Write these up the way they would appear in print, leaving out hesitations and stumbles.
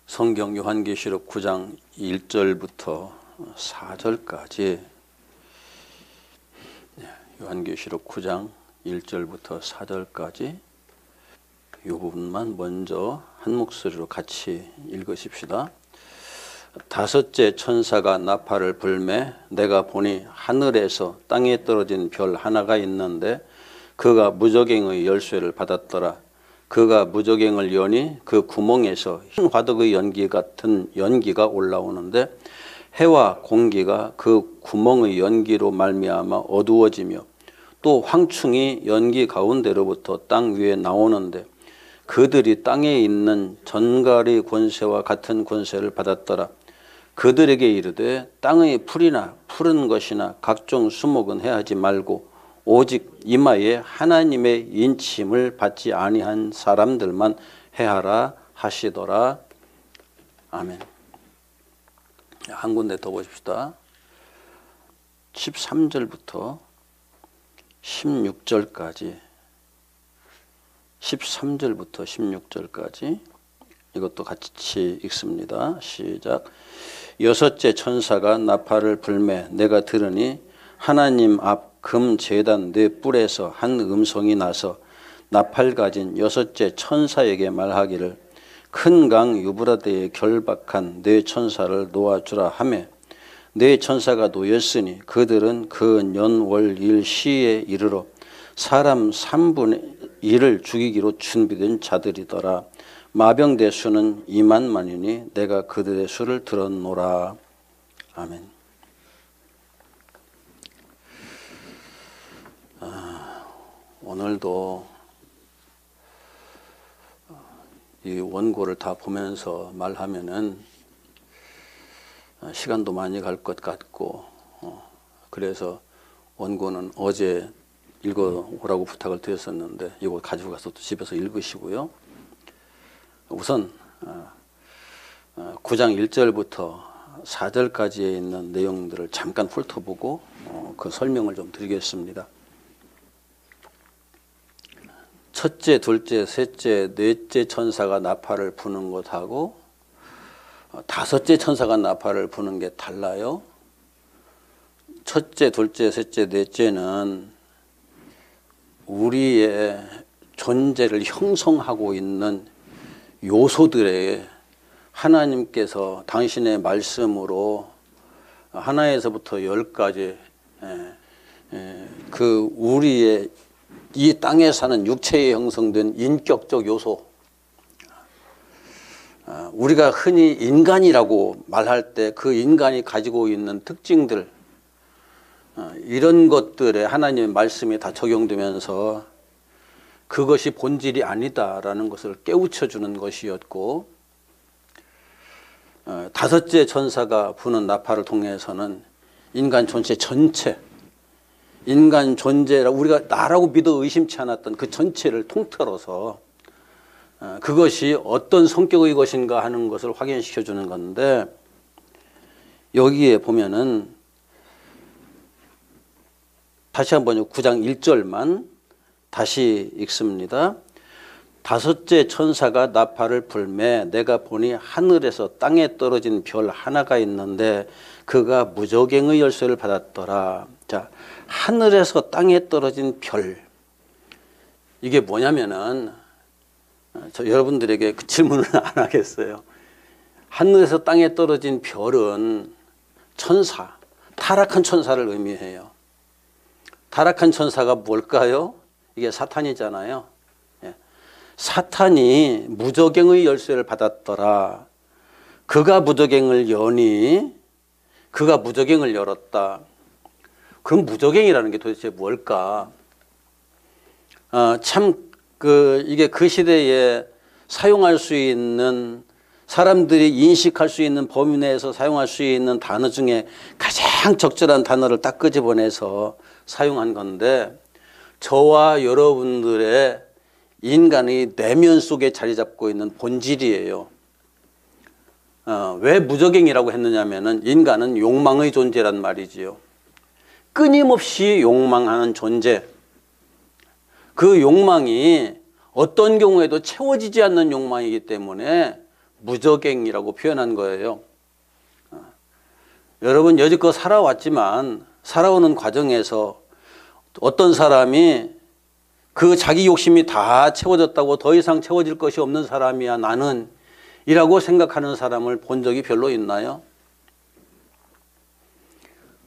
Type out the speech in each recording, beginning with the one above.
성경 요한계시록 9장 1절부터 4절까지 요한계시록 9장 1절부터 4절까지 이 부분만 먼저 한 목소리로 같이 읽으십시다. 다섯째 천사가 나팔을 불매 내가 보니 하늘에서 땅에 떨어진 별 하나가 있는데 그가 무저갱의 열쇠를 받았더라. 그가 무저갱을 여니 그 구멍에서 흰 화덕의 연기 같은 연기가 올라오는데 해와 공기가 그 구멍의 연기로 말미암아 어두워지며 또 황충이 연기 가운데로부터 땅 위에 나오는데 그들이 땅에 있는 전갈의 권세와 같은 권세를 받았더라. 그들에게 이르되 땅의 풀이나 푸른 것이나 각종 수목은 해하지 말고 오직 이마에 하나님의 인침을 받지 아니한 사람들만 해하라 하시더라. 아멘. 한 군데 더 보십시다. 13절부터 16절까지 13절부터 16절까지 이것도 같이 읽습니다. 시작. 여섯째 천사가 나팔을 불매 내가 들으니 하나님 앞 금 제단 네 뿔에서 한 음성이 나서 나팔 가진 여섯째 천사에게 말하기를 큰 강 유브라데에 결박한 네 천사를 놓아주라 하매 네 천사가 놓였으니 그들은 그 년월일 시에 이르러 사람 3분의 1을 죽이기로 준비된 자들이더라. 마병대 수는 2만만이니 내가 그들의 수를 들었노라. 아멘. 오늘도 이 원고를 다 보면서 말하면은 시간도 많이 갈 것 같고 그래서 원고는 어제 읽어오라고 부탁을 드렸었는데 이거 가지고 가서 또 집에서 읽으시고요. 우선 9장 1절부터 4절까지에 있는 내용들을 잠깐 훑어보고 그 설명을 좀 드리겠습니다. 첫째, 둘째, 셋째, 넷째 천사가 나팔을 부는 것하고 다섯째 천사가 나팔을 부는 게 달라요. 첫째, 둘째, 셋째, 넷째는 우리의 존재를 형성하고 있는 요소들에 하나님께서 당신의 말씀으로 하나에서부터 10까지 그 우리의 이 땅에 사는 육체에 형성된 인격적 요소, 우리가 흔히 인간이라고 말할 때 그 인간이 가지고 있는 특징들, 이런 것들에 하나님의 말씀이 다 적용되면서 그것이 본질이 아니다라는 것을 깨우쳐주는 것이었고, 다섯째 천사가 부는 나팔을 통해서는 인간 전체, 인간 존재라 우리가 나라고 믿어 의심치 않았던 그 전체를 통틀어서 그것이 어떤 성격의 것인가 하는 것을 확인시켜 주는 건데, 여기에 보면은 다시 한번 9장 1절만 다시 읽습니다. 다섯째 천사가 나팔을 불매 내가 보니 하늘에서 땅에 떨어진 별 하나가 있는데 그가 무저갱의 열쇠를 받았더라. 자, 하늘에서 땅에 떨어진 별, 이게 뭐냐면은 여러분들에게 그 질문을 안 하겠어요. 하늘에서 땅에 떨어진 별은 천사, 타락한 천사를 의미해요. 타락한 천사가 뭘까요? 이게 사탄이잖아요. 사탄이 무저갱의 열쇠를 받았더라. 그가 무저갱을 여니, 그가 무저갱을 열었다. 그럼 무저갱이라는 게 도대체 뭘까? 이게 그 시대에 사용할 수 있는, 사람들이 인식할 수 있는 범위 내에서 사용할 수 있는 단어 중에 가장 적절한 단어를 딱 끄집어내서 사용한 건데, 저와 여러분들의 인간의 내면 속에 자리 잡고 있는 본질이에요. 왜 무저갱이라고 했느냐면은 인간은 욕망의 존재란 말이지요. 끊임없이 욕망하는 존재. 그 욕망이 어떤 경우에도 채워지지 않는 욕망이기 때문에 무저갱이라고 표현한 거예요. 여러분 여지껏 살아왔지만 살아오는 과정에서 어떤 사람이 그 자기 욕심이 다 채워졌다고 더 이상 채워질 것이 없는 사람이야 나는 이라고 생각하는 사람을 본 적이 별로 있나요?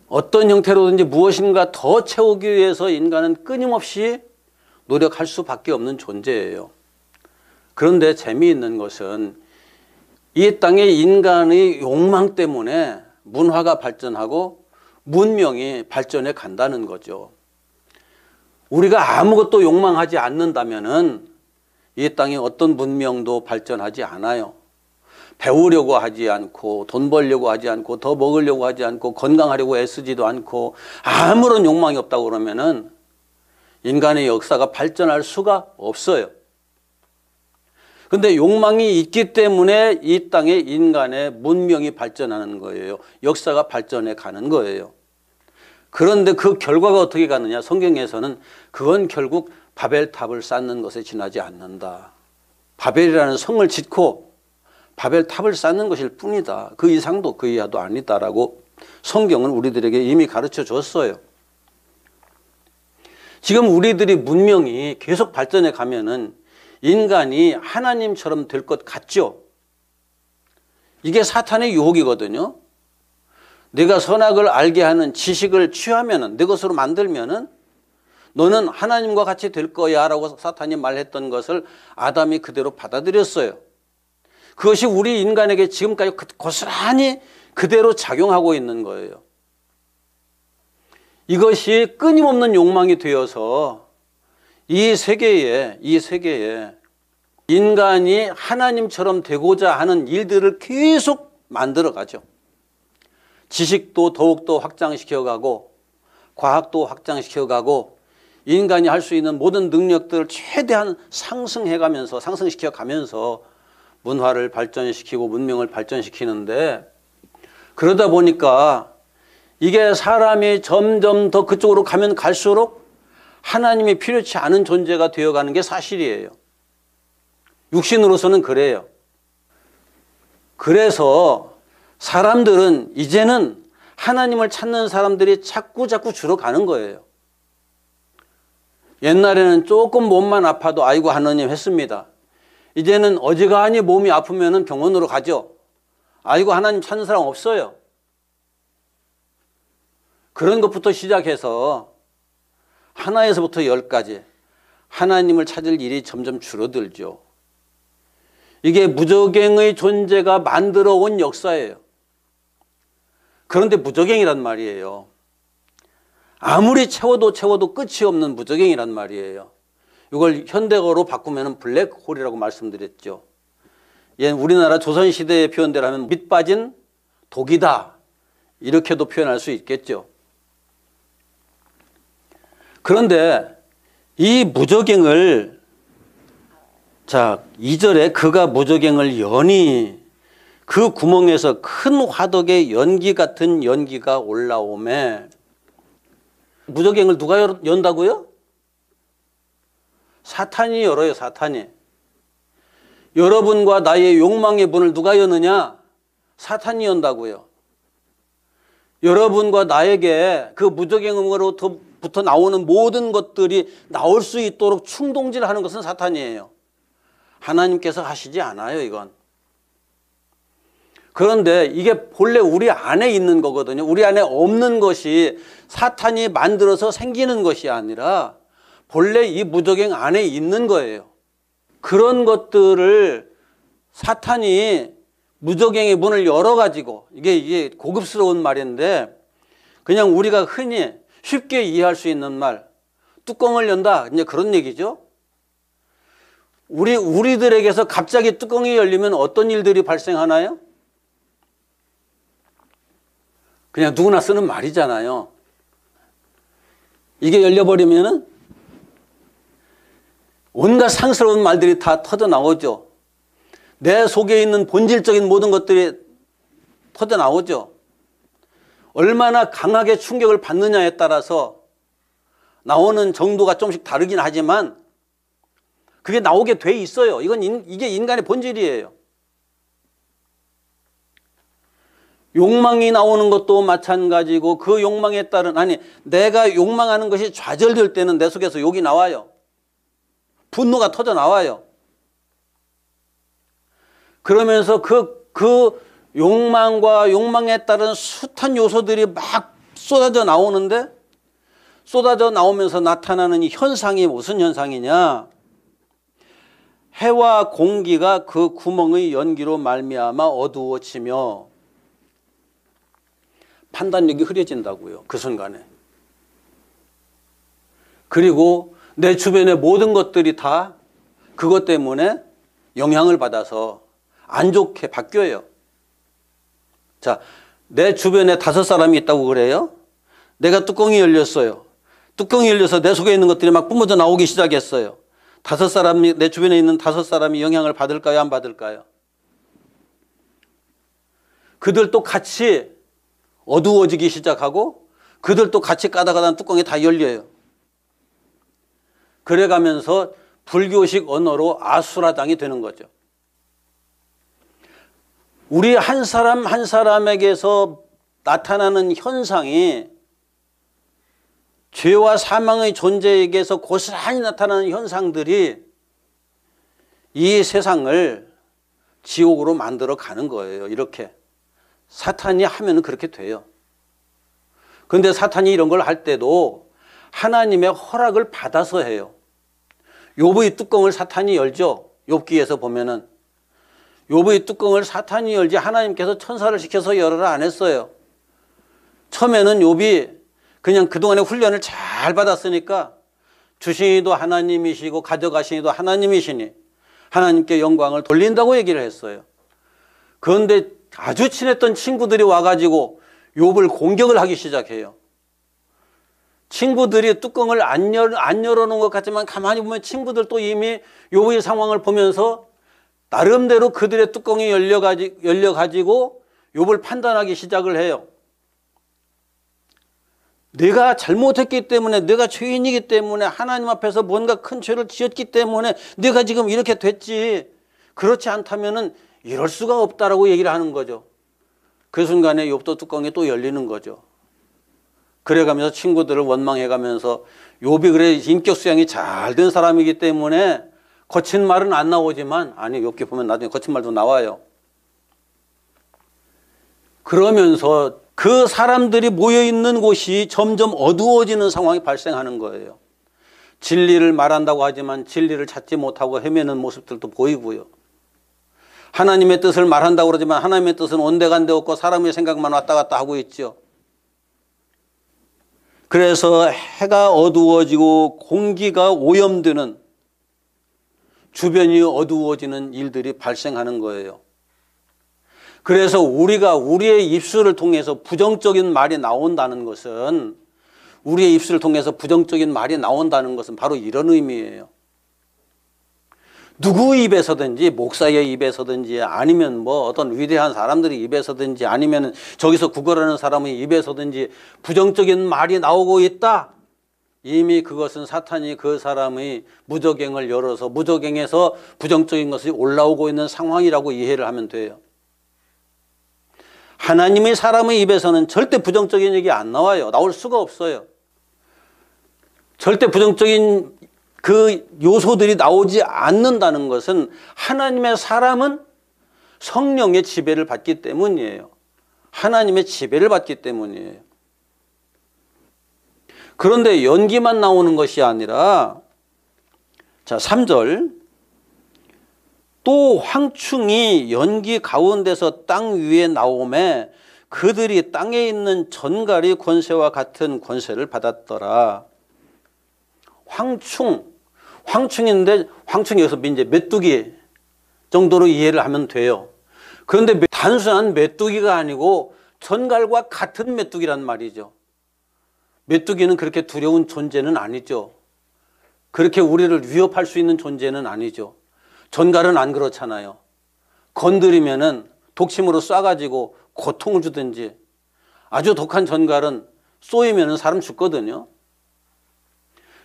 어떤 형태로든지 무엇인가 더 채우기 위해서 인간은 끊임없이 노력할 수밖에 없는 존재예요. 그런데 재미있는 것은 이 땅의 인간의 욕망 때문에 문화가 발전하고 문명이 발전해 간다는 거죠. 우리가 아무것도 욕망하지 않는다면은 이 땅에 어떤 문명도 발전하지 않아요. 배우려고 하지 않고 돈 벌려고 하지 않고 더 먹으려고 하지 않고 건강하려고 애쓰지도 않고 아무런 욕망이 없다고 그러면은 인간의 역사가 발전할 수가 없어요. 그런데 욕망이 있기 때문에 이 땅에 인간의 문명이 발전하는 거예요. 역사가 발전해 가는 거예요. 그런데 그 결과가 어떻게 가느냐? 성경에서는 그건 결국 바벨탑을 쌓는 것에 지나지 않는다. 바벨이라는 성을 짓고 바벨탑을 쌓는 것일 뿐이다. 그 이상도 그 이하도 아니다라고 성경은 우리들에게 이미 가르쳐 줬어요. 지금 우리들이 문명이 계속 발전해 가면은 인간이 하나님처럼 될 것 같죠? 이게 사탄의 유혹이거든요. 내가 선악을 알게 하는 지식을 취하면은 내 것으로 만들면은 너는 하나님과 같이 될 거야 라고 사탄이 말했던 것을 아담이 그대로 받아들였어요. 그것이 우리 인간에게 지금까지 고스란히 그대로 작용하고 있는 거예요. 이것이 끊임없는 욕망이 되어서 이 세계에 인간이 하나님처럼 되고자 하는 일들을 계속 만들어가죠. 지식도 더욱더 확장시켜가고 과학도 확장시켜가고 인간이 할 수 있는 모든 능력들을 최대한 상승시켜가면서 문화를 발전시키고 문명을 발전시키는데 그러다 보니까 이게 사람이 점점 더 그쪽으로 가면 갈수록 하나님이 필요치 않은 존재가 되어가는 게 사실이에요. 육신으로서는 그래요. 그래서 사람들은 이제는 하나님을 찾는 사람들이 자꾸 줄어가는 거예요. 옛날에는 조금 몸만 아파도 아이고 하느님 했습니다. 이제는 어지간히 몸이 아프면 병원으로 가죠. 아이고 하나님 찾는 사람 없어요. 그런 것부터 시작해서 하나에서부터 10까지 하나님을 찾을 일이 점점 줄어들죠. 이게 무저갱의 존재가 만들어 온 역사예요. 그런데 무저갱이란 말이에요. 아무리 채워도 끝이 없는 무저갱이란 말이에요. 이걸 현대어로 바꾸면 블랙홀이라고 말씀드렸죠. 우리나라 조선시대의 표현대로 하면 밑 빠진 독이다. 이렇게도 표현할 수 있겠죠. 그런데 이 무저갱을 2절에 그가 무저갱을 여니 그 구멍에서 큰 화덕의 연기 같은 연기가 올라오매 무저갱을 누가 연다고요? 사탄이 열어요. 사탄이. 여러분과 나의 욕망의 문을 누가 여느냐? 사탄이 연다고요. 여러분과 나에게 그 무저갱으로부터 나오는 모든 것들이 나올 수 있도록 충동질하는 것은 사탄이에요. 하나님께서 하시지 않아요. 이건. 그런데 이게 본래 우리 안에 있는 거거든요. 우리 안에 없는 것이 사탄이 만들어서 생기는 것이 아니라 본래 이 무저갱 안에 있는 거예요. 그런 것들을 사탄이 무저갱의 문을 열어가지고 이게 고급스러운 말인데 그냥 우리가 흔히 쉽게 이해할 수 있는 말 뚜껑을 연다 이제 그런 얘기죠. 우리들에게서 갑자기 뚜껑이 열리면 어떤 일들이 발생하나요? 그냥 누구나 쓰는 말이잖아요. 이게 열려버리면은 온갖 상스러운 말들이 다 터져 나오죠. 내 속에 있는 본질적인 모든 것들이 터져 나오죠. 얼마나 강하게 충격을 받느냐에 따라서 나오는 정도가 조금씩 다르긴 하지만 그게 나오게 돼 있어요. 이게 인간의 본질이에요. 욕망이 나오는 것도 마찬가지고 그 욕망에 따른, 아니 내가 욕망하는 것이 좌절될 때는 내 속에서 욕이 나와요. 분노가 터져 나와요. 그러면서 그 욕망과 욕망에 따른 숱한 요소들이 막 쏟아져 나오는데, 쏟아져 나오면서 나타나는 이 현상이 무슨 현상이냐? 해와 공기가 그 구멍의 연기로 말미암아 어두워지며 판단력이 흐려진다고요. 그 순간에. 그리고 내 주변의 모든 것들이 다 그것 때문에 영향을 받아서 안 좋게 바뀌어요. 자, 내 주변에 5사람이 있다고 그래요. 내가 뚜껑이 열렸어요. 뚜껑이 열려서 내 속에 있는 것들이 막 뿜어져 나오기 시작했어요. 5사람이, 내 주변에 있는 5사람이 영향을 받을까요? 안 받을까요? 그들도 같이 어두워지기 시작하고 그들도 같이 가다가다 뚜껑이 다 열려요. 그래가면서 불교식 언어로 아수라장이 되는 거죠. 우리 한 사람 한 사람에게서 나타나는 현상이 죄와 사망의 존재에게서 고스란히 나타나는 현상들이 이 세상을 지옥으로 만들어 가는 거예요. 이렇게 사탄이 하면 그렇게 돼요. 그런데 사탄이 이런 걸 할 때도 하나님의 허락을 받아서 해요. 욥의 뚜껑을 사탄이 열죠. 욥기에서 보면은 욥의 뚜껑을 사탄이 열지 하나님께서 천사를 시켜서 열어라 안 했어요. 처음에는 욥이 그냥 그동안의 훈련을 잘 받았으니까 주시니도 하나님이시고 가져가시니도 하나님이시니 하나님께 영광을 돌린다고 얘기를 했어요. 그런데 아주 친했던 친구들이 와가지고 욥을 공격을 하기 시작해요. 친구들이 뚜껑을 안 열어놓은 것 같지만 가만히 보면 친구들도 이미 욥의 상황을 보면서 나름대로 그들의 뚜껑이 열려가지고 욥을 판단하기 시작을 해요. 내가 잘못했기 때문에, 내가 죄인이기 때문에, 하나님 앞에서 뭔가 큰 죄를 지었기 때문에 내가 지금 이렇게 됐지. 그렇지 않다면은 이럴 수가 없다라고 얘기를 하는 거죠. 그 순간에 욥도 뚜껑이 또 열리는 거죠. 그래가면서 친구들을 원망해가면서 욥이 그래 인격 수양이 잘 된 사람이기 때문에 거친 말은 안 나오지만, 아니 욥기 보면 나중에 거친 말도 나와요. 그러면서 그 사람들이 모여있는 곳이 점점 어두워지는 상황이 발생하는 거예요. 진리를 말한다고 하지만 진리를 찾지 못하고 헤매는 모습들도 보이고요. 하나님의 뜻을 말한다고 그러지만 하나님의 뜻은 온데간데 없고 사람의 생각만 왔다 갔다 하고 있죠. 그래서 해가 어두워지고 공기가 오염되는, 주변이 어두워지는 일들이 발생하는 거예요. 그래서 우리가 우리의 입술을 통해서 부정적인 말이 나온다는 것은, 우리의 입술을 통해서 부정적인 말이 나온다는 것은 바로 이런 의미예요. 누구 입에서든지, 목사의 입에서든지, 아니면 뭐 어떤 위대한 사람들의 입에서든지, 아니면 저기서 구걸하는 사람의 입에서든지 부정적인 말이 나오고 있다. 이미 그것은 사탄이 그 사람의 무저갱을 열어서 무저갱에서 부정적인 것이 올라오고 있는 상황이라고 이해를 하면 돼요. 하나님의 사람의 입에서는 절대 부정적인 얘기 안 나와요. 나올 수가 없어요. 절대 부정적인 그 요소들이 나오지 않는다는 것은 하나님의 사람은 성령의 지배를 받기 때문이에요. 하나님의 지배를 받기 때문이에요. 그런데 연기만 나오는 것이 아니라, 자 3절, 또 황충이 연기 가운데서 땅 위에 나오매 그들이 땅에 있는 전갈이 권세와 같은 권세를 받았더라. 황충인데 황충이 여기서 이제 메뚜기 정도로 이해를 하면 돼요. 그런데 단순한 메뚜기가 아니고 전갈과 같은 메뚜기란 말이죠. 메뚜기는 그렇게 두려운 존재는 아니죠. 그렇게 우리를 위협할 수 있는 존재는 아니죠. 전갈은 안 그렇잖아요. 건드리면은 독침으로 쏴가지고 고통을 주든지, 아주 독한 전갈은 쏘이면은 사람 죽거든요.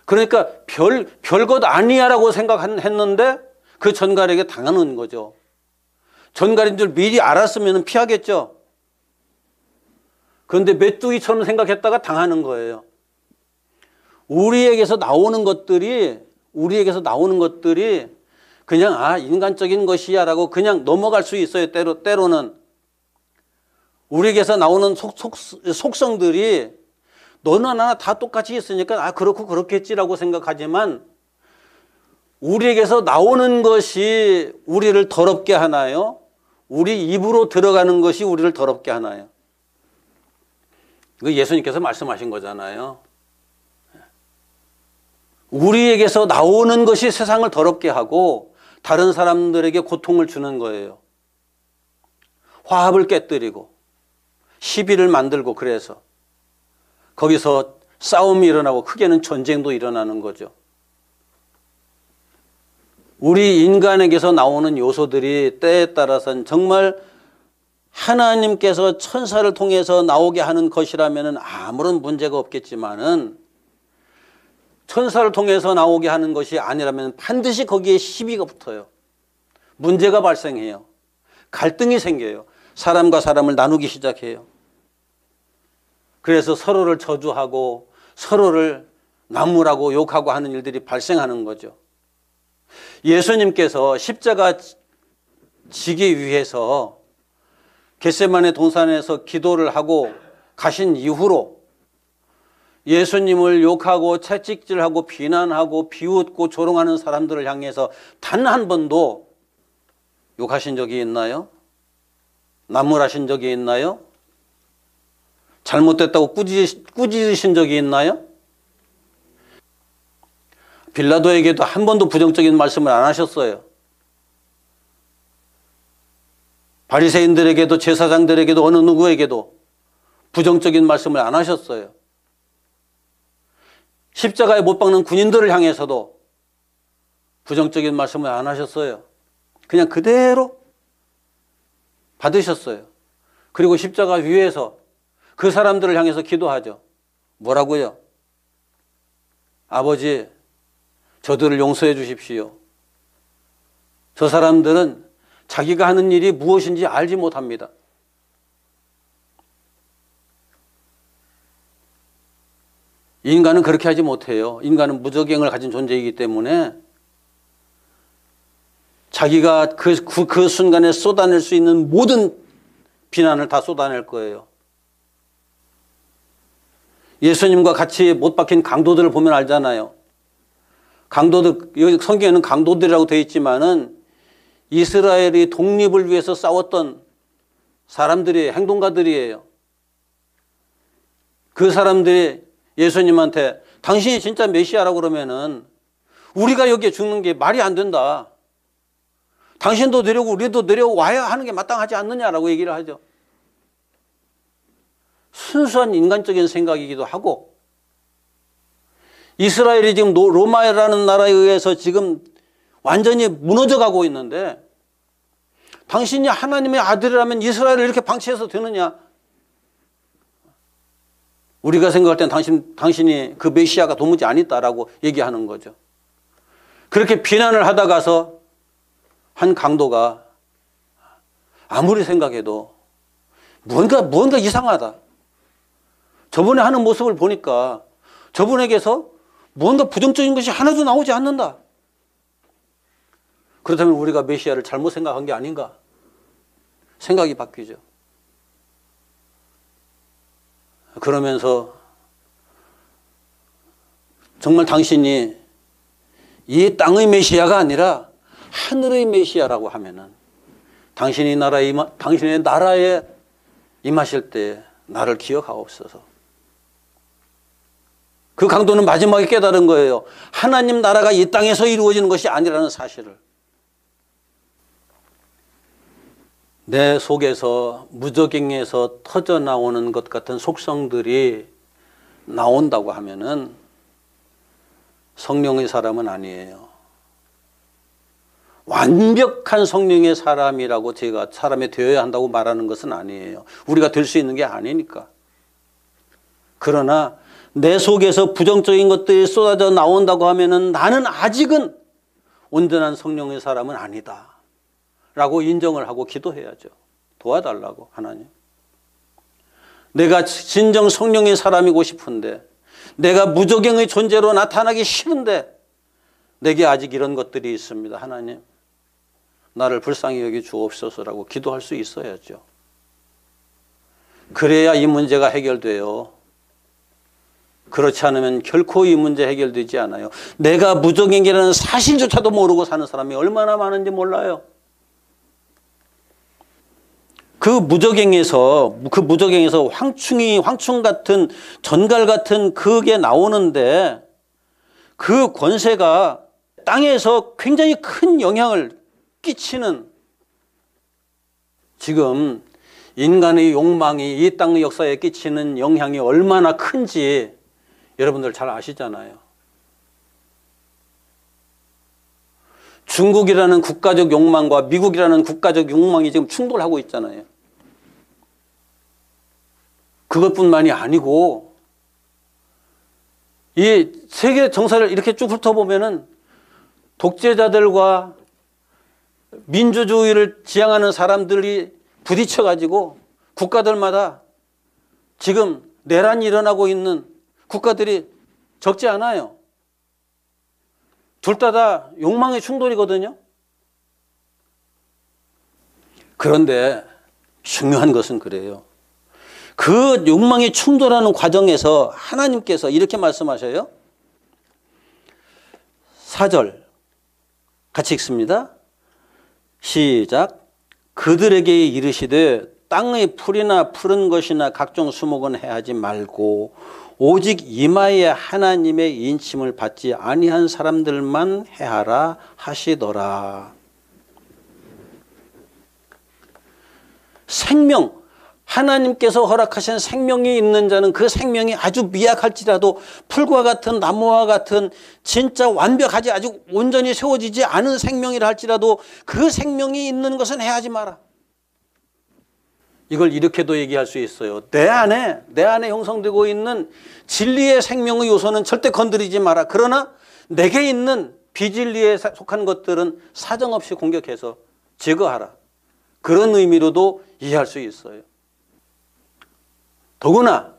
그러니까 별것 아니야라고 생각했는데 그 전갈에게 당하는 거죠. 전갈인 줄 미리 알았으면 피하겠죠. 그런데 메뚜기처럼 생각했다가 당하는 거예요. 우리에게서 나오는 것들이 그냥 인간적인 것이야 라고 그냥 넘어갈 수 있어요. 때로는. 우리에게서 나오는 속성들이 너나 나나 다 똑같이 있으니까 그렇고 그렇겠지라고 생각하지만 우리에게서 나오는 것이 우리를 더럽게 하나요? 우리 입으로 들어가는 것이 우리를 더럽게 하나요? 이거 예수님께서 말씀하신 거잖아요. 우리에게서 나오는 것이 세상을 더럽게 하고 다른 사람들에게 고통을 주는 거예요. 화합을 깨뜨리고 시비를 만들고 그래서 거기서 싸움이 일어나고 크게는 전쟁도 일어나는 거죠. 우리 인간에게서 나오는 요소들이 때에 따라서는 정말 하나님께서 천사를 통해서 나오게 하는 것이라면 아무런 문제가 없겠지만은 천사를 통해서 나오게 하는 것이 아니라면 반드시 거기에 시비가 붙어요. 문제가 발생해요. 갈등이 생겨요. 사람과 사람을 나누기 시작해요. 그래서 서로를 저주하고 서로를 나무라고 욕하고 하는 일들이 발생하는 거죠. 예수님께서 십자가 지기 위해서 겟세마네 동산에서 기도를 하고 가신 이후로 예수님을 욕하고 채찍질하고 비난하고 비웃고 조롱하는 사람들을 향해서 단 한 번도 욕하신 적이 있나요? 나무라신 적이 있나요? 잘못됐다고 꾸짖으신 적이 있나요? 빌라도에게도 한 번도 부정적인 말씀을 안 하셨어요. 바리새인들에게도 제사장들에게도 어느 누구에게도 부정적인 말씀을 안 하셨어요. 십자가에 못 박는 군인들을 향해서도 부정적인 말씀을 안 하셨어요. 그냥 그대로 받으셨어요. 그리고 십자가 위에서 그 사람들을 향해서 기도하죠. 뭐라고요? 아버지, 저들을 용서해 주십시오. 저 사람들은 자기가 하는 일이 무엇인지 알지 못합니다. 인간은 그렇게 하지 못해요. 인간은 무저갱을 가진 존재이기 때문에 자기가 그 순간에 쏟아낼 수 있는 모든 비난을 다 쏟아낼 거예요. 예수님과 같이 못 박힌 강도들을 보면 알잖아요. 강도들, 여기 성경에는 강도들이라고 되어 있지만은 이스라엘이 독립을 위해서 싸웠던 사람들이 행동가들이에요. 그 사람들이 예수님한테 당신이 진짜 메시아라고 그러면은 우리가 여기에 죽는 게 말이 안 된다. 당신도 내려오고 우리도 내려와야 하는 게 마땅하지 않느냐라고 얘기를 하죠. 순수한 인간적인 생각이기도 하고 이스라엘이 지금 로마라는 나라에 의해서 지금 완전히 무너져 가고 있는데 당신이 하나님의 아들이라면 이스라엘을 이렇게 방치해서 되느냐? 우리가 생각할 땐 당신이 그 메시아가 도무지 아니다라고 얘기하는 거죠. 그렇게 비난을 하다 가서 한 강도가 아무리 생각해도 뭔가 이상하다. 저번에 하는 모습을 보니까 저분에게서 뭔가 부정적인 것이 하나도 나오지 않는다. 그렇다면 우리가 메시아를 잘못 생각한 게 아닌가? 생각이 바뀌죠. 그러면서 정말 당신이 이 땅의 메시아가 아니라 하늘의 메시아라고 하면은 당신의 나라에 임하실 때 나를 기억하옵소서. 그 강도는 마지막에 깨달은 거예요. 하나님 나라가 이 땅에서 이루어지는 것이 아니라는 사실을. 내 속에서 무저갱에서 터져나오는 것 같은 속성들이 나온다고 하면은 성령의 사람은 아니에요. 완벽한 성령의 사람이라고 제가 사람이 되어야 한다고 말하는 것은 아니에요. 우리가 될 수 있는 게 아니니까. 그러나 내 속에서 부정적인 것들이 쏟아져 나온다고 하면은 나는 아직은 온전한 성령의 사람은 아니다 라고 인정을 하고 기도해야죠. 도와달라고 하나님. 내가 진정 성령의 사람이고 싶은데, 내가 무조경의 존재로 나타나기 싫은데 내게 아직 이런 것들이 있습니다. 하나님, 나를 불쌍히 여겨 주옵소서라고 기도할 수 있어야죠. 그래야 이 문제가 해결돼요. 그렇지 않으면 결코 이 문제 해결되지 않아요. 내가 무적행이라는 사실조차도 모르고 사는 사람이 얼마나 많은지 몰라요. 그 무적행에서 황충 같은 전갈 같은 그게 나오는데, 그 권세가 땅에서 굉장히 큰 영향을 끼치는, 지금 인간의 욕망이 이 땅의 역사에 끼치는 영향이 얼마나 큰지 여러분들 잘 아시잖아요. 중국이라는 국가적 욕망과 미국이라는 국가적 욕망이 지금 충돌하고 있잖아요. 그것뿐만이 아니고 이 세계 정세를 이렇게 쭉 훑어보면은 독재자들과 민주주의를 지향하는 사람들이 부딪혀가지고 국가들마다 지금 내란이 일어나고 있는 국가들이 적지 않아요. 둘 다 욕망의 충돌이거든요. 그런데 중요한 것은 그래요. 그 욕망이 충돌하는 과정에서 하나님께서 이렇게 말씀하셔요. 4절 같이 읽습니다. 시작. 그들에게 이르시되 땅의 풀이나 푸른 것이나 각종 수목은 해하지 말고 오직 이마에 하나님의 인침을 받지 아니한 사람들만 해하라 하시더라. 생명, 하나님께서 허락하신 생명이 있는 자는 그 생명이 아주 미약할지라도 풀과 같은 나무와 같은 진짜 완벽하지 아주 온전히 세워지지 않은 생명이라 할지라도 그 생명이 있는 것은 해하지 마라. 이걸 이렇게도 얘기할 수 있어요. 내 안에 형성되고 있는 진리의 생명의 요소는 절대 건드리지 마라. 그러나 내게 있는 비진리에 속한 것들은 사정없이 공격해서 제거하라. 그런 의미로도 이해할 수 있어요. 더구나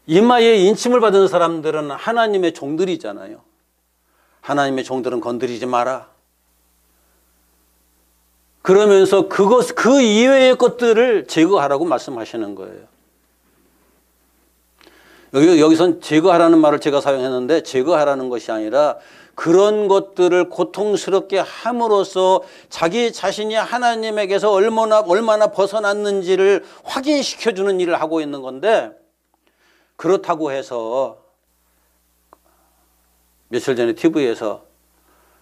이마에 인침을 받은 사람들은 하나님의 종들이잖아요. 하나님의 종들은 건드리지 마라. 그러면서 그 이외의 것들을 제거하라고 말씀하시는 거예요. 여기선 제거하라는 말을 제가 사용했는데, 제거하라는 것이 아니라 그런 것들을 고통스럽게 함으로써 자기 자신이 하나님에게서 얼마나 벗어났는지를 확인시켜주는 일을 하고 있는 건데, 그렇다고 해서 며칠 전에 TV에서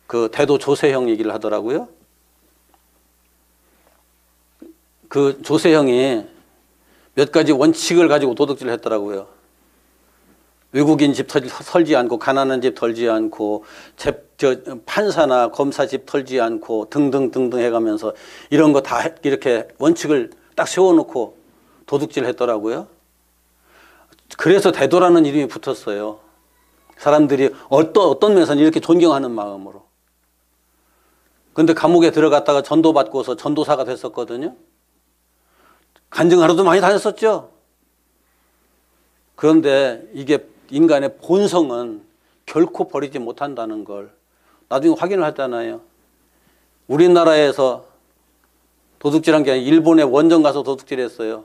그 대도 조세형 얘기를 하더라고요. 그 조세형이 몇 가지 원칙을 가지고 도둑질을 했더라고요. 외국인 집 털지 않고, 가난한 집 털지 않고, 판사나 검사 집 털지 않고 등등등등 해가면서 이런 거 다 이렇게 원칙을 딱 세워놓고 도둑질 했더라고요. 그래서 대도라는 이름이 붙었어요. 사람들이 어떤 면에서는 이렇게 존경하는 마음으로. 근데 감옥에 들어갔다가 전도받고서 전도사가 됐었거든요. 간증하러도 많이 다녔었죠. 그런데 이게 인간의 본성은 결코 버리지 못한다는 걸 나중에 확인을 했잖아요. 우리나라에서 도둑질한 게 아니라 일본에 원정 가서 도둑질했어요.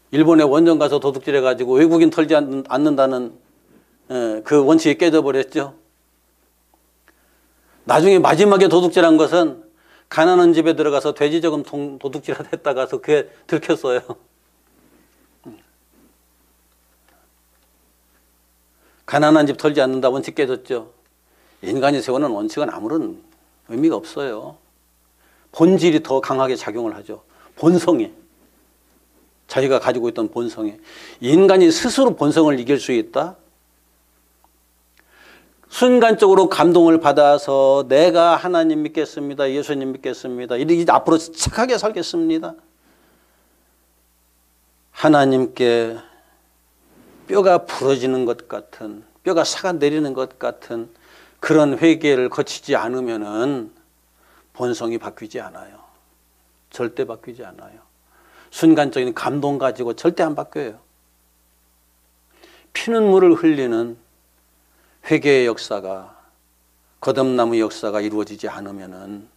일본에 원정 가서 도둑질해가지고 외국인 털지 않는다는 그 원칙이 깨져버렸죠. 나중에 마지막에 도둑질한 것은 가난한 집에 들어가서 돼지저금통 도둑질을 했다가서 그게 들켰어요. 가난한 집 털지 않는다 원칙 깨졌죠. 인간이 세우는 원칙은 아무런 의미가 없어요. 본질이 더 강하게 작용을 하죠. 본성이. 자기가 가지고 있던 본성이. 인간이 스스로 본성을 이길 수 있다? 순간적으로 감동을 받아서 내가 하나님 믿겠습니다. 예수님 믿겠습니다. 이렇게 앞으로 착하게 살겠습니다. 하나님께 뼈가 부러지는 것 같은, 뼈가 사가 내리는 것 같은 그런 회개를 거치지 않으면은 본성이 바뀌지 않아요. 절대 바뀌지 않아요. 순간적인 감동 가지고 절대 안 바뀌어요. 피눈물을 흘리는 회개의 역사가, 거듭남의 역사가 이루어지지 않으면은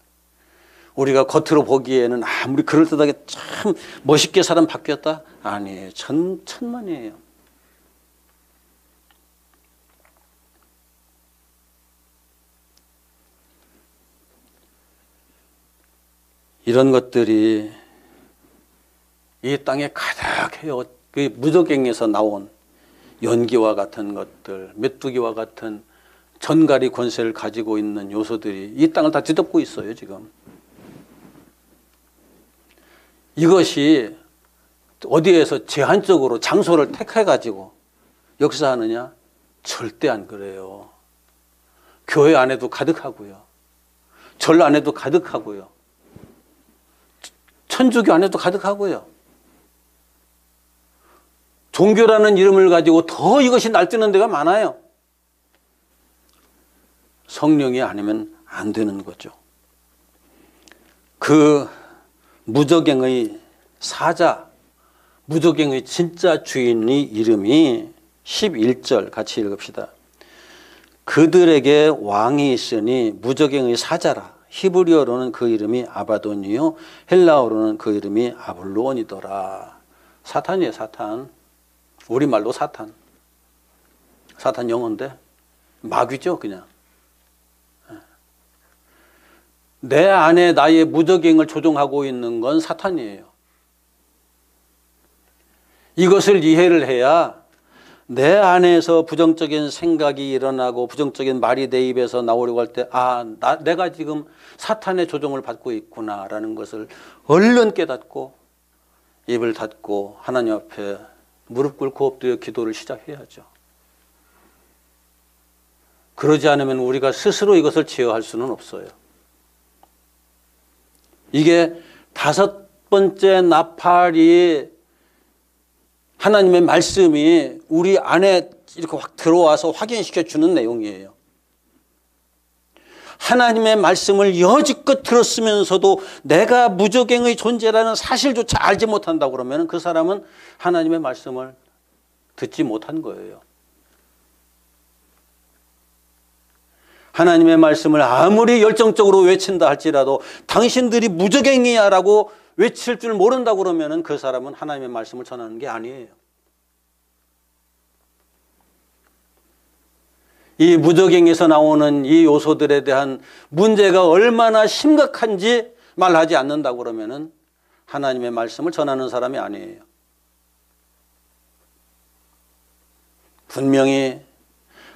우리가 겉으로 보기에는 아무리 그럴듯하게 참 멋있게 사람 바뀌었다? 아니에요. 천만이에요. 이런 것들이 이 땅에 가득해요. 그 무적행에서 나온 연기와 같은 것들, 메뚜기와 같은 전갈이 권세를 가지고 있는 요소들이 이 땅을 다 뒤덮고 있어요, 지금. 이것이 어디에서 제한적으로 장소를 택해가지고 역사하느냐? 절대 안 그래요. 교회 안에도 가득하고요. 절 안에도 가득하고요. 천주교 안에도 가득하고요. 종교라는 이름을 가지고 더 이것이 날뛰는 데가 많아요. 성령이 아니면 안 되는 거죠. 그 무적행의 사자, 무적행의 진짜 주인의 이름이 11절 같이 읽읍시다. 그들에게 왕이 있으니 무적행의 사자라. 히브리어로는 그 이름이 아바돈이요 헬라어로는 그 이름이 아볼로온이더라. 사탄이에요, 사탄. 우리말로 사탄. 사탄 영어인데 마귀죠, 그냥. 내 안에 나의 무적행을 조종하고 있는 건 사탄이에요. 이것을 이해를 해야 내 안에서 부정적인 생각이 일어나고 부정적인 말이 내 입에서 나오려고 할 때 내가 지금 사탄의 조종을 받고 있구나라는 것을 얼른 깨닫고 입을 닫고 하나님 앞에 무릎 꿇고 엎드려 기도를 시작해야죠. 그러지 않으면 우리가 스스로 이것을 제어할 수는 없어요. 이게 5번째 나팔이 하나님의 말씀이 우리 안에 이렇게 확 들어와서 확인시켜 주는 내용이에요. 하나님의 말씀을 여지껏 들었으면서도 내가 무적행의 존재라는 사실조차 알지 못한다고 그러면 그 사람은 하나님의 말씀을 듣지 못한 거예요. 하나님의 말씀을 아무리 열정적으로 외친다 할지라도 당신들이 무적행이야 라고 외칠 줄 모른다고 그러면 그 사람은 하나님의 말씀을 전하는 게 아니에요. 이 무적행에서 나오는 이 요소들에 대한 문제가 얼마나 심각한지 말하지 않는다고 그러면 하나님의 말씀을 전하는 사람이 아니에요. 분명히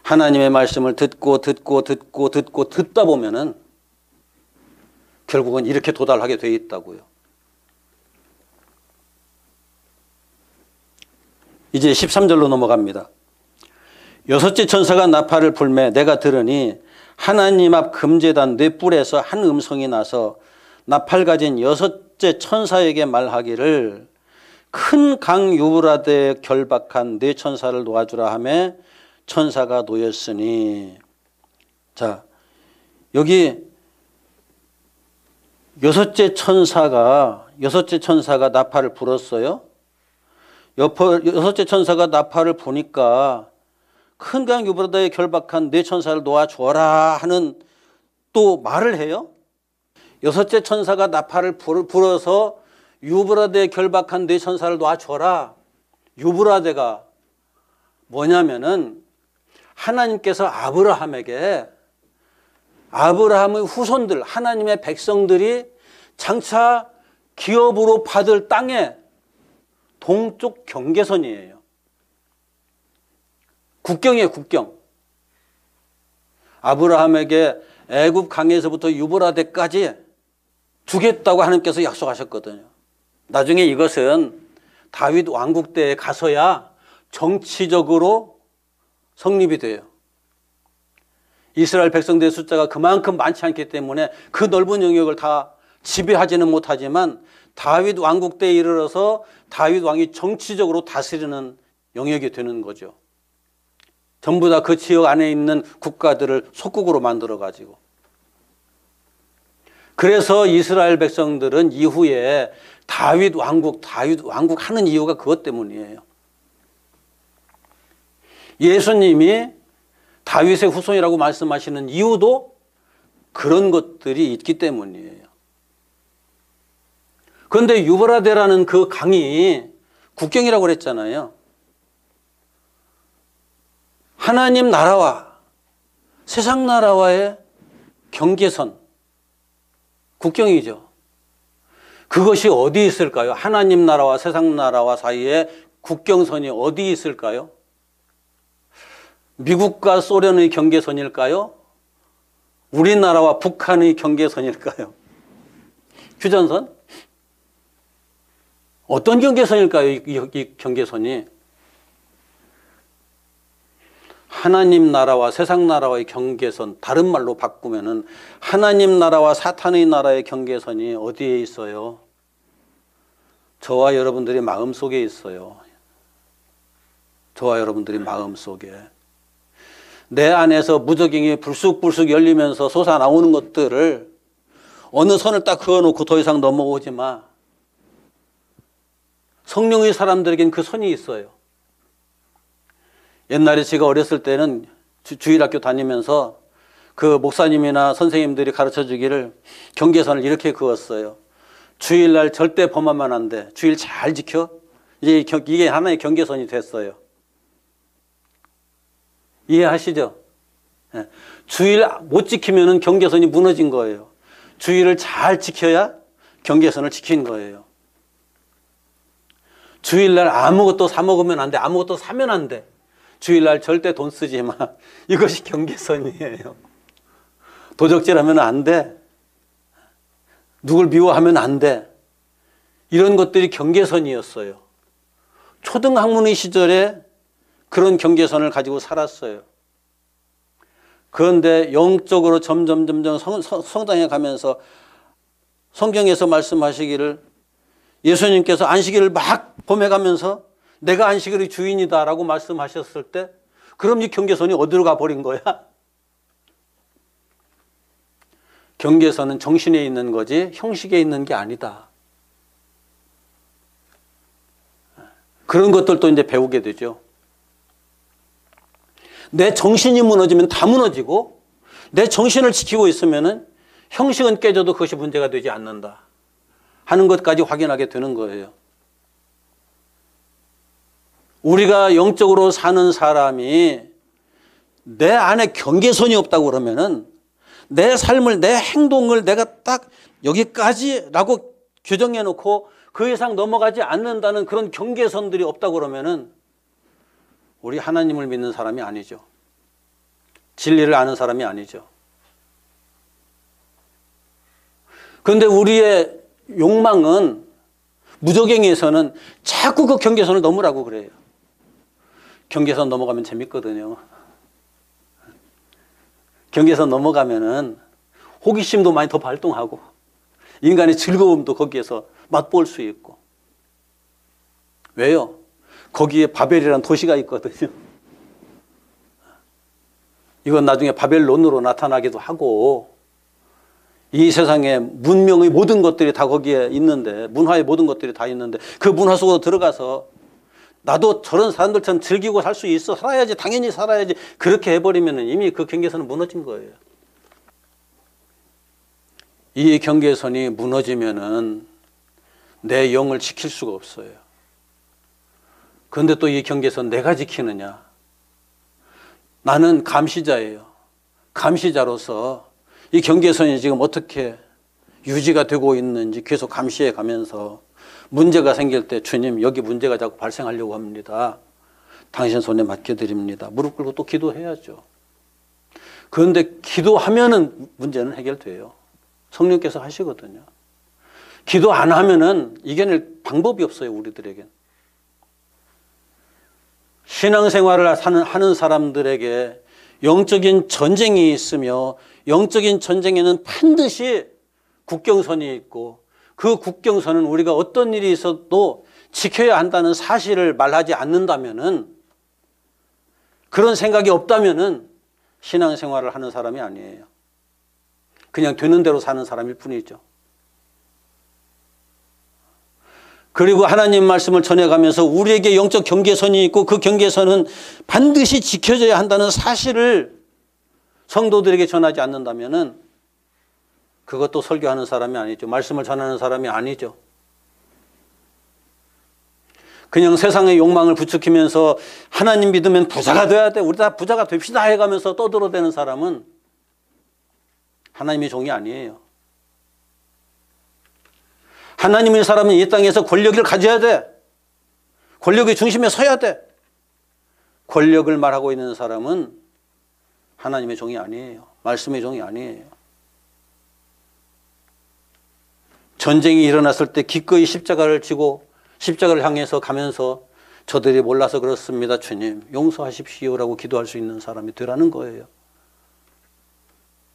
하나님의 말씀을 듣다 보면은 결국은 이렇게 도달하게 돼 있다고요. 이제 13절로 넘어갑니다. 6째 천사가 나팔을 불매 내가 들으니 하나님 앞 금제단 네 뿔에서 한 음성이 나서 나팔 가진 6째 천사에게 말하기를 큰 강 유브라데에 결박한 네 천사를 놓아주라 하매 천사가 놓였으니. 자, 여기 6째 천사가 나팔을 불었어요. 6째 천사가 나팔을 부니까 큰 강 유브라데에 결박한 네 천사를 놓아줘라 하는 또 말을 해요. 6째 천사가 나팔을 불어서 유브라데에 결박한 네 천사를 놓아줘라. 유브라데가 뭐냐면은 하나님께서 아브라함의 후손들, 하나님의 백성들이 장차 기업으로 받을 땅의 동쪽 경계선이에요. 국경이에요, 국경. 아브라함에게 애굽 강에서부터 유브라데까지 주겠다고 하나님께서 약속하셨거든요. 나중에 이것은 다윗 왕국 때에 가서야 정치적으로 성립이 돼요. 이스라엘 백성들의 숫자가 그만큼 많지 않기 때문에 그 넓은 영역을 다 지배하지는 못하지만 다윗 왕국 때에 이르러서 다윗 왕이 정치적으로 다스리는 영역이 되는 거죠. 전부 다 그 지역 안에 있는 국가들을 속국으로 만들어 가지고. 그래서 이스라엘 백성들은 이후에 다윗 왕국 하는 이유가 그것 때문이에요. 예수님이 다윗의 후손이라고 말씀하시는 이유도 그런 것들이 있기 때문이에요. 그런데 유브라데라는 그 강이 국경이라고 그랬잖아요. 하나님 나라와 세상 나라와의 경계선, 국경이죠. 그것이 어디 있을까요? 하나님 나라와 세상 나라와 사이에 국경선이 어디 있을까요? 미국과 소련의 경계선일까요? 우리나라와 북한의 경계선일까요? 휴전선? 어떤 경계선일까요? 이 경계선이? 하나님 나라와 세상 나라의 경계선, 다른 말로 바꾸면은 하나님 나라와 사탄의 나라의 경계선이 어디에 있어요? 저와 여러분들의 마음속에 있어요. 저와 여러분들의 마음속에. 내 안에서 무저갱이 불쑥불쑥 열리면서 솟아나오는 것들을 어느 선을 딱 그어놓고 더 이상 넘어오지 마. 성령의 사람들에겐 그 선이 있어요. 옛날에 제가 어렸을 때는 주일학교 다니면서 그 목사님이나 선생님들이 가르쳐 주기를 경계선을 이렇게 그었어요. 주일날 절대 범하면 안 돼. 주일 잘 지켜. 이제 이게 하나의 경계선이 됐어요. 이해하시죠? 네. 주일 못 지키면 경계선이 무너진 거예요. 주일을 잘 지켜야 경계선을 지킨 거예요. 주일날 아무것도 사 먹으면 안 돼. 아무것도 사면 안 돼. 주일날 절대 돈 쓰지 마. 이것이 경계선이에요. 도적질하면 안 돼. 누굴 미워하면 안 돼. 이런 것들이 경계선이었어요. 초등학문의 시절에 그런 경계선을 가지고 살았어요. 그런데 영적으로 점점 성장해 가면서 성경에서 말씀하시기를 예수님께서 안식일을 막 범해가면서 내가 안식일의 주인이다라고 말씀하셨을 때 그럼 이 경계선이 어디로 가버린 거야? 경계선은 정신에 있는 거지 형식에 있는 게 아니다. 그런 것들도 이제 배우게 되죠. 내 정신이 무너지면 다 무너지고 내 정신을 지키고 있으면 형식은 깨져도 그것이 문제가 되지 않는다 하는 것까지 확인하게 되는 거예요. 우리가 영적으로 사는 사람이 내 안에 경계선이 없다고 그러면은 내 삶을, 내 행동을 내가 딱 여기까지라고 규정해 놓고 그 이상 넘어가지 않는다는 그런 경계선들이 없다고 그러면은 우리 하나님을 믿는 사람이 아니죠. 진리를 아는 사람이 아니죠. 그런데 우리의 욕망은 무저갱이에서는 자꾸 그 경계선을 넘으라고 그래요. 경계선 넘어가면 재밌거든요. 경계선 넘어가면은 호기심도 많이 더 발동하고 인간의 즐거움도 거기에서 맛볼 수 있고. 왜요? 거기에 바벨이라는 도시가 있거든요. 이건 나중에 바벨론으로 나타나기도 하고 이 세상에 문명의 모든 것들이 다 거기에 있는데 문화의 모든 것들이 다 있는데 그 문화 속으로 들어가서 나도 저런 사람들처럼 즐기고 살 수 있어. 살아야지. 당연히 살아야지. 그렇게 해버리면 이미 그 경계선은 무너진 거예요. 이 경계선이 무너지면은 내 영을 지킬 수가 없어요. 그런데 또 이 경계선 내가 지키느냐. 나는 감시자예요. 감시자로서 이 경계선이 지금 어떻게 유지가 되고 있는지 계속 감시해 가면서 문제가 생길 때 주님 여기 문제가 자꾸 발생하려고 합니다. 당신 손에 맡겨드립니다. 무릎 꿇고 또 기도해야죠. 그런데 기도하면은 문제는 해결돼요. 성령께서 하시거든요. 기도 안 하면은 이겨낼 방법이 없어요. 우리들에겐. 신앙생활을 하는 사람들에게 영적인 전쟁이 있으며 영적인 전쟁에는 반드시 국경선이 있고 그 국경선은 우리가 어떤 일이 있어도 지켜야 한다는 사실을 말하지 않는다면은 그런 생각이 없다면은 신앙생활을 하는 사람이 아니에요. 그냥 되는 대로 사는 사람일 뿐이죠. 그리고 하나님 말씀을 전해가면서 우리에게 영적 경계선이 있고 그 경계선은 반드시 지켜져야 한다는 사실을 성도들에게 전하지 않는다면은 그것도 설교하는 사람이 아니죠. 말씀을 전하는 사람이 아니죠. 그냥 세상의 욕망을 부추기면서 하나님 믿으면 부자가 돼야 돼. 우리 다 부자가 됩시다 해가면서 떠들어대는 사람은 하나님의 종이 아니에요. 하나님의 사람은 이 땅에서 권력을 가져야 돼. 권력의 중심에 서야 돼. 권력을 말하고 있는 사람은 하나님의 종이 아니에요. 말씀의 종이 아니에요. 전쟁이 일어났을 때 기꺼이 십자가를 지고 십자가를 향해서 가면서 저들이 몰라서 그렇습니다. 주님 용서하십시오라고 기도할 수 있는 사람이 되라는 거예요.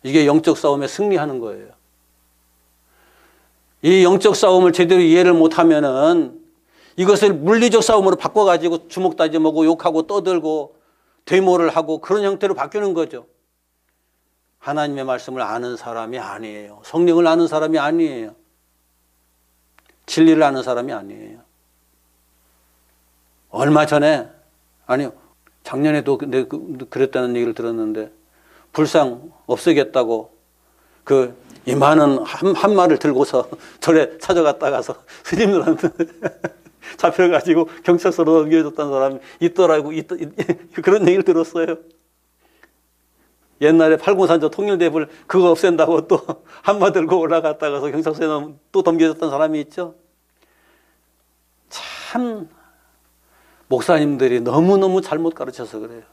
이게 영적 싸움에 승리하는 거예요. 이 영적 싸움을 제대로 이해를 못하면은 이것을 물리적 싸움으로 바꿔가지고 주먹 다짐하고 욕하고 떠들고 되모를 하고 그런 형태로 바뀌는 거죠. 하나님의 말씀을 아는 사람이 아니에요. 성령을 아는 사람이 아니에요. 진리를 아는 사람이 아니에요. 얼마 전에, 아니요, 작년에도 그랬다는 얘기를 들었는데 불상 없애겠다고 그 이만한 한 말을 들고서 절에 찾아갔다가서 스님들한테 잡혀가지고 경찰서로 넘겨줬다는 사람이 있더라고. 그런 얘기를 들었어요. 옛날에 팔공산조 통일대불 그거 없앤다고 또 한마 들고 올라갔다가서 경찰서에 또 넘겨줬던 사람이 있죠. 참 목사님들이 너무너무 잘못 가르쳐서 그래요.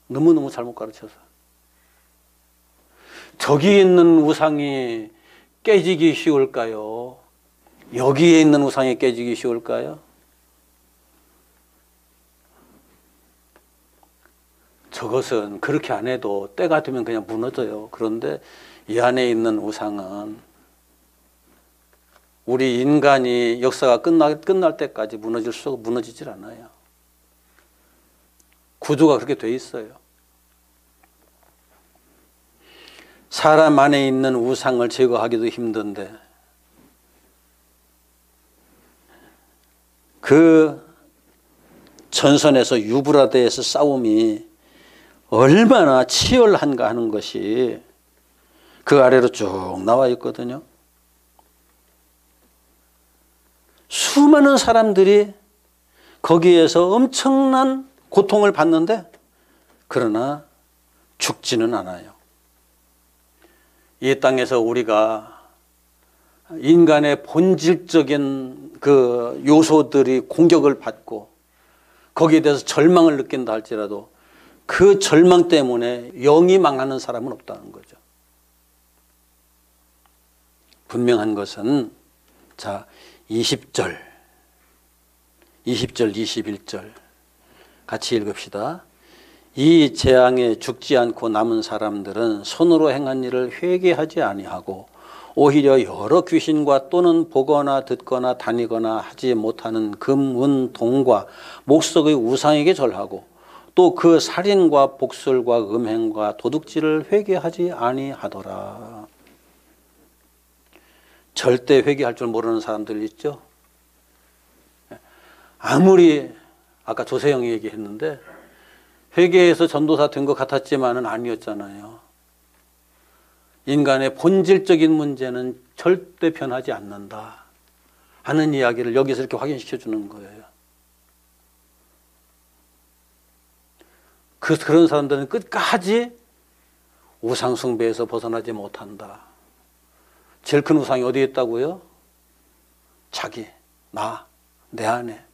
너무너무 잘못 가르쳐서. 저기 있는 우상이 깨지기 쉬울까요? 여기에 있는 우상이 깨지기 쉬울까요? 저것은 그렇게 안 해도 때가 되면 그냥 무너져요. 그런데 이 안에 있는 우상은 우리 인간이 역사가 끝날 때까지 무너지질 않아요. 구조가 그렇게 돼 있어요. 사람 안에 있는 우상을 제거하기도 힘든데 그 전선에서 유브라데스 싸움이 얼마나 치열한가 하는 것이 그 아래로 쭉 나와 있거든요. 수많은 사람들이 거기에서 엄청난 고통을 받는데 그러나 죽지는 않아요. 이 땅에서 우리가 인간의 본질적인 그 요소들이 공격을 받고 거기에 대해서 절망을 느낀다 할지라도 그 절망 때문에 영이 망하는 사람은 없다는 거죠. 분명한 것은 자 20절 21절 같이 읽읍시다. 이 재앙에 죽지 않고 남은 사람들은 손으로 행한 일을 회개하지 아니하고 오히려 여러 귀신과 또는 보거나 듣거나 다니거나 하지 못하는 금, 은, 동과 목석의 우상에게 절하고 또 그 살인과 복술과 음행과 도둑질을 회개하지 아니하더라. 절대 회개할 줄 모르는 사람들 있죠. 아무리 아까 조세영이 얘기했는데 회개해서 전도사 된 것 같았지만은 아니었잖아요. 인간의 본질적인 문제는 절대 변하지 않는다 하는 이야기를 여기서 이렇게 확인시켜 주는 거예요. 그런 사람들은 끝까지 우상 숭배에서 벗어나지 못한다. 제일 큰 우상이 어디에 있다고요? 자기, 나, 내 안에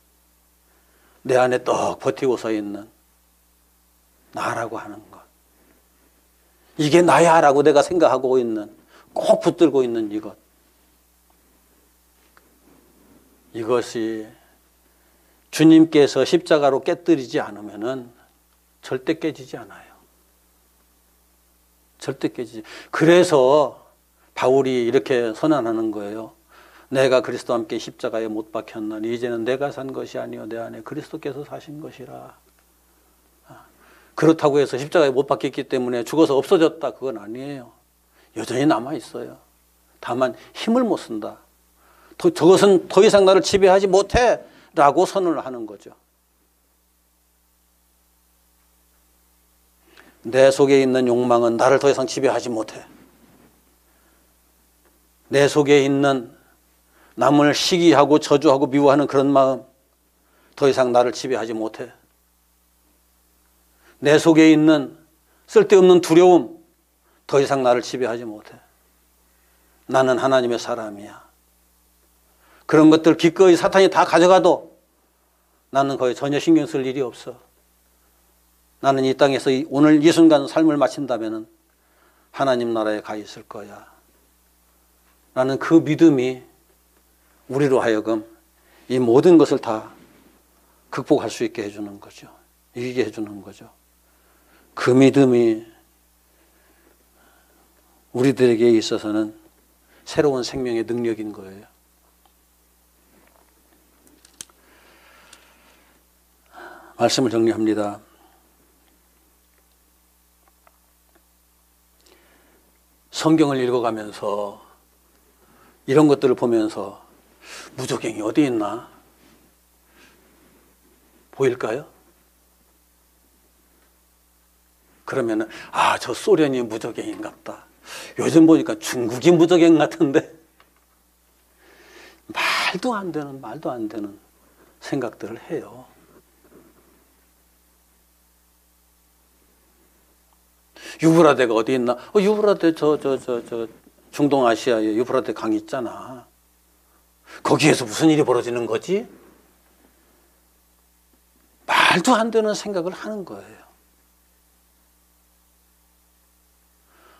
떡 버티고 서 있는 나라고 하는 것. 이게 나야 라고 내가 생각하고 있는, 꼭 붙들고 있는 이것. 이것이 주님께서 십자가로 깨뜨리지 않으면은 절대 깨지지 않아요. 절대 깨지지. 그래서 바울이 이렇게 선언하는 거예요. 내가 그리스도와 함께 십자가에 못 박혔나니 이제는 내가 산 것이 아니요 내 안에 그리스도께서 사신 것이라. 그렇다고 해서 십자가에 못 박혔기 때문에 죽어서 없어졌다, 그건 아니에요. 여전히 남아있어요. 다만 힘을 못 쓴다. 저것은 더 이상 나를 지배하지 못해 라고 선언을 하는 거죠. 내 속에 있는 욕망은 나를 더 이상 지배하지 못해. 내 속에 있는 남을 시기하고 저주하고 미워하는 그런 마음, 더 이상 나를 지배하지 못해. 내 속에 있는 쓸데없는 두려움, 더 이상 나를 지배하지 못해. 나는 하나님의 사람이야. 그런 것들 기꺼이 사탄이 다 가져가도 나는 거의 전혀 신경 쓸 일이 없어. 나는 이 땅에서 오늘 이 순간 삶을 마친다면 하나님 나라에 가 있을 거야. 라는 그 믿음이 우리로 하여금 이 모든 것을 다 극복할 수 있게 해주는 거죠. 이기게 해주는 거죠. 그 믿음이 우리들에게 있어서는 새로운 생명의 능력인 거예요. 말씀을 정리합니다. 성경을 읽어가면서 이런 것들을 보면서 무적행이 어디 있나? 보일까요? 그러면은 저 소련이 무적행인갑다. 요즘 보니까 중국이 무적행 같은데 말도 안 되는 생각들을 해요. 유브라데가 어디 있나? 유브라데 저 중동아시아에 유브라데 강이 있잖아. 거기에서 무슨 일이 벌어지는 거지? 말도 안 되는 생각을 하는 거예요.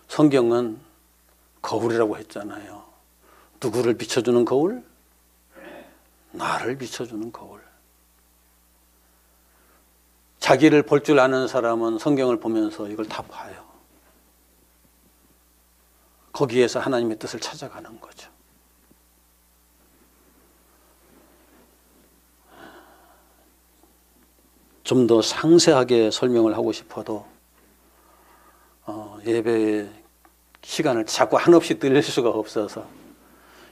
성경은 거울이라고 했잖아요. 누구를 비춰주는 거울? 나를 비춰주는 거울. 자기를 볼 줄 아는 사람은 성경을 보면서 이걸 다 봐요. 거기에서 하나님의 뜻을 찾아가는 거죠. 좀 더 상세하게 설명을 하고 싶어도 예배의 시간을 자꾸 한없이 늘릴 수가 없어서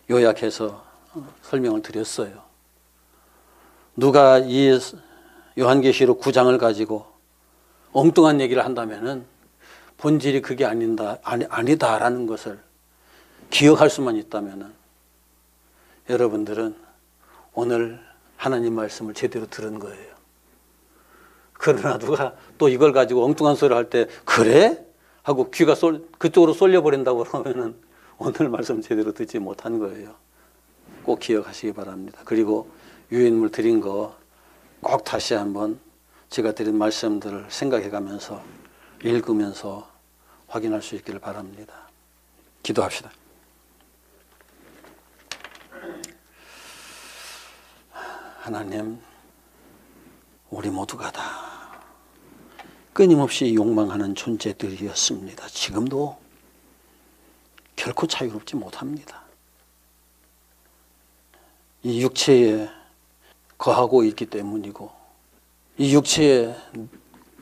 요약해서 설명을 드렸어요. 누가 이 요한계시록 9장을 가지고 엉뚱한 얘기를 한다면은 본질이 그게 아니다라는 것을 기억할 수만 있다면은 여러분들은 오늘 하나님 말씀을 제대로 들은 거예요. 그러나 누가 또 이걸 가지고 엉뚱한 소리를 할 때 그래? 하고 귀가 그쪽으로 쏠려버린다고 그러면은 오늘 말씀 제대로 듣지 못한 거예요. 꼭 기억하시기 바랍니다. 그리고 유인물 드린 거 꼭 다시 한번 제가 드린 말씀들을 생각해 가면서 읽으면서 확인할 수 있기를 바랍니다. 기도합시다. 하나님, 우리 모두가 다 끊임없이 욕망하는 존재들이었습니다. 지금도 결코 자유롭지 못합니다. 이 육체에 거하고 있기 때문이고 이 육체의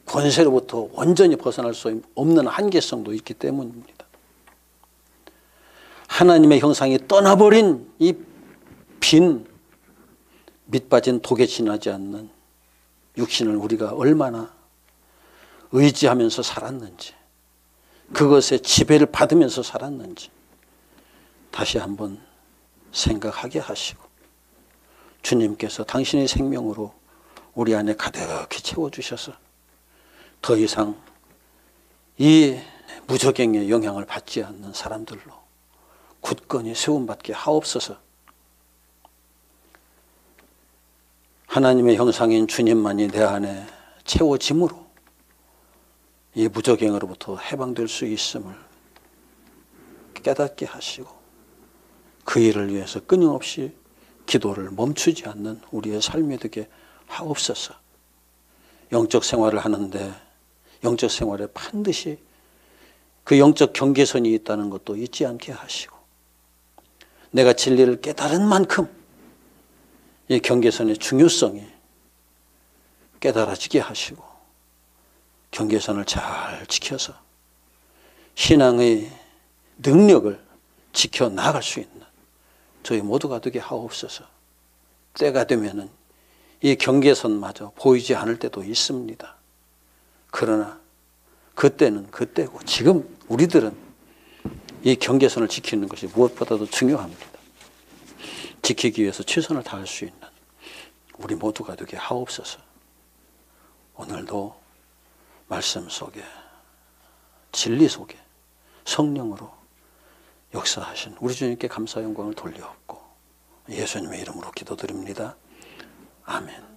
권세로부터 완전히 벗어날 수 없는 한계성도 있기 때문입니다. 하나님의 형상이 떠나버린 이 빈 밑빠진 독에 지나지 않는 육신을 우리가 얼마나 의지하면서 살았는지, 그것의 지배를 받으면서 살았는지 다시 한번 생각하게 하시고, 주님께서 당신의 생명으로 우리 안에 가득히 채워주셔서 더 이상 이 무저갱의 영향을 받지 않는 사람들로 굳건히 세움받게 하옵소서. 하나님의 형상인 주님만이 내 안에 채워짐으로 이 무저갱으로부터 해방될 수 있음을 깨닫게 하시고, 그 일을 위해서 끊임없이 기도를 멈추지 않는 우리의 삶이 되게 하옵소서. 영적 생활을 하는데 영적 생활에 반드시 그 영적 경계선이 있다는 것도 잊지 않게 하시고, 내가 진리를 깨달은 만큼 이 경계선의 중요성이 깨달아지게 하시고, 경계선을 잘 지켜서 신앙의 능력을 지켜나갈 수 있는 저희 모두가 되게 하옵소서. 때가 되면은 이 경계선마저 보이지 않을 때도 있습니다. 그러나 그때는 그때고 지금 우리들은 이 경계선을 지키는 것이 무엇보다도 중요합니다. 지키기 위해서 최선을 다할 수 있는 우리 모두가 되게 하옵소서. 오늘도 말씀 속에 진리 속에 성령으로 역사하신 우리 주님께 감사 영광을 돌려엎고 예수님의 이름으로 기도드립니다. 아멘.